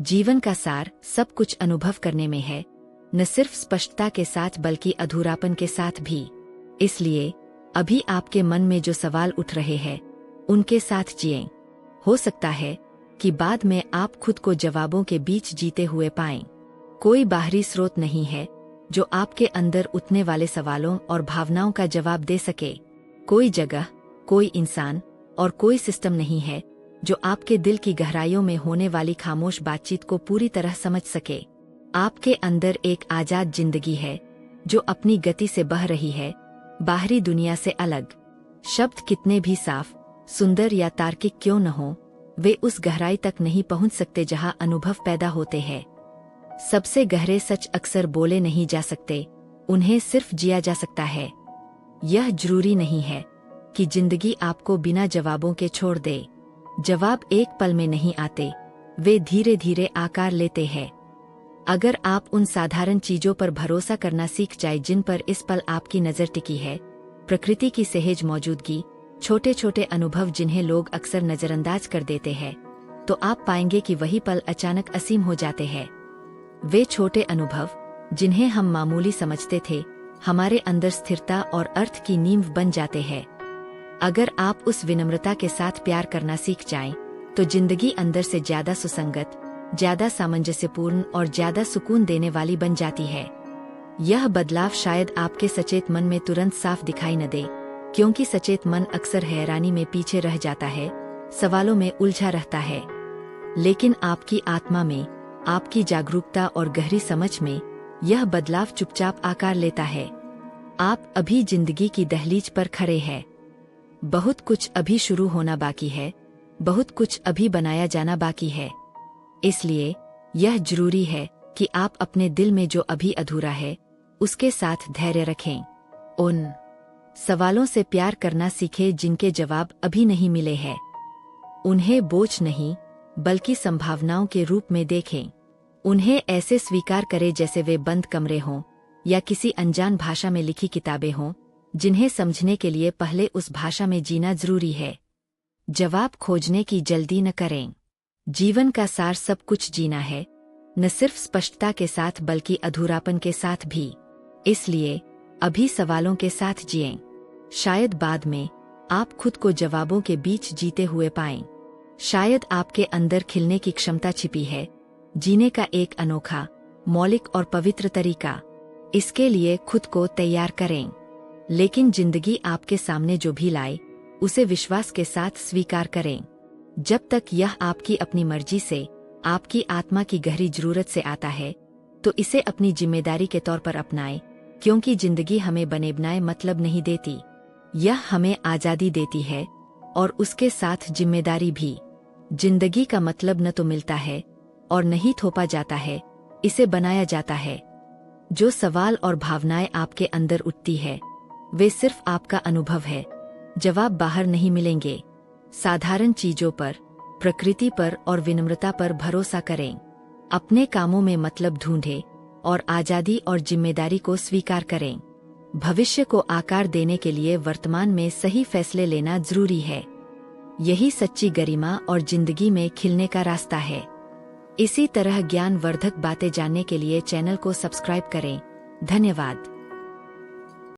जीवन का सार सब कुछ अनुभव करने में है, न सिर्फ स्पष्टता के साथ बल्कि अधूरापन के साथ भी। इसलिए अभी आपके मन में जो सवाल उठ रहे हैं उनके साथ जिएं। हो सकता है कि बाद में आप खुद को जवाबों के बीच जीते हुए पाएं। कोई बाहरी स्रोत नहीं है जो आपके अंदर उठने वाले सवालों और भावनाओं का जवाब दे सके। कोई जगह, कोई इंसान और कोई सिस्टम नहीं है जो आपके दिल की गहराइयों में होने वाली खामोश बातचीत को पूरी तरह समझ सके। आपके अंदर एक आजाद जिंदगी है जो अपनी गति से बह रही है, बाहरी दुनिया से अलग। शब्द कितने भी साफ, सुंदर या तार्किक क्यों न हो, वे उस गहराई तक नहीं पहुंच सकते जहां अनुभव पैदा होते हैं। सबसे गहरे सच अक्सर बोले नहीं जा सकते, उन्हें सिर्फ जिया जा सकता है। यह जरूरी नहीं है कि जिंदगी आपको बिना जवाबों के छोड़ दे। जवाब एक पल में नहीं आते, वे धीरे धीरे आकार लेते हैं। अगर आप उन साधारण चीजों पर भरोसा करना सीख जाए जिन पर इस पल आपकी नजर टिकी है, प्रकृति की सहज मौजूदगी, छोटे छोटे अनुभव जिन्हें लोग अक्सर नजरअंदाज कर देते हैं, तो आप पाएंगे कि वही पल अचानक असीम हो जाते हैं। वे छोटे अनुभव जिन्हें हम मामूली समझते थे, हमारे अंदर स्थिरता और अर्थ की नींव बन जाते हैं। अगर आप उस विनम्रता के साथ प्यार करना सीख जाएं, तो जिंदगी अंदर से ज्यादा सुसंगत, ज्यादा सामंजस्यपूर्ण और ज्यादा सुकून देने वाली बन जाती है। यह बदलाव शायद आपके सचेत मन में तुरंत साफ दिखाई न दे, क्योंकि सचेत मन अक्सर हैरानी में पीछे रह जाता है, सवालों में उलझा रहता है। लेकिन आपकी आत्मा में, आपकी जागरूकता और गहरी समझ में यह बदलाव चुपचाप आकार लेता है। आप अभी जिंदगी की दहलीज पर खड़े हैं। बहुत कुछ अभी शुरू होना बाकी है, बहुत कुछ अभी बनाया जाना बाकी है। इसलिए यह जरूरी है कि आप अपने दिल में जो अभी अधूरा है उसके साथ धैर्य रखें। उन सवालों से प्यार करना सीखें जिनके जवाब अभी नहीं मिले हैं। उन्हें बोझ नहीं बल्कि संभावनाओं के रूप में देखें। उन्हें ऐसे स्वीकार करें जैसे वे बंद कमरे हों या किसी अनजान भाषा में लिखी किताबें हों, जिन्हें समझने के लिए पहले उस भाषा में जीना जरूरी है। जवाब खोजने की जल्दी न करें। जीवन का सार सब कुछ जीना है, न सिर्फ स्पष्टता के साथ बल्कि अधूरापन के साथ भी। इसलिए अभी सवालों के साथ जिएं। शायद बाद में आप खुद को जवाबों के बीच जीते हुए पाएं। शायद आपके अंदर खिलने की क्षमता छिपी है, जीने का एक अनोखा, मौलिक और पवित्र तरीका। इसके लिए खुद को तैयार करें। लेकिन जिंदगी आपके सामने जो भी लाए, उसे विश्वास के साथ स्वीकार करें। जब तक यह आपकी अपनी मर्जी से, आपकी आत्मा की गहरी जरूरत से आता है, तो इसे अपनी जिम्मेदारी के तौर पर अपनाएं, क्योंकि जिंदगी हमें बने बनाए मतलब नहीं देती। यह हमें आजादी देती है और उसके साथ जिम्मेदारी भी। जिंदगी का मतलब न तो मिलता है और न ही थोपा जाता है, इसे बनाया जाता है। जो सवाल और भावनाएं आपके अंदर उठती है, वे सिर्फ आपका अनुभव है। जवाब बाहर नहीं मिलेंगे। साधारण चीजों पर, प्रकृति पर और विनम्रता पर भरोसा करें। अपने कामों में मतलब ढूंढें और आजादी और जिम्मेदारी को स्वीकार करें। भविष्य को आकार देने के लिए वर्तमान में सही फैसले लेना जरूरी है। यही सच्ची गरिमा और जिंदगी में खिलने का रास्ता है। इसी तरह ज्ञानवर्धक बातें जानने के लिए चैनल को सब्सक्राइब करें। धन्यवाद।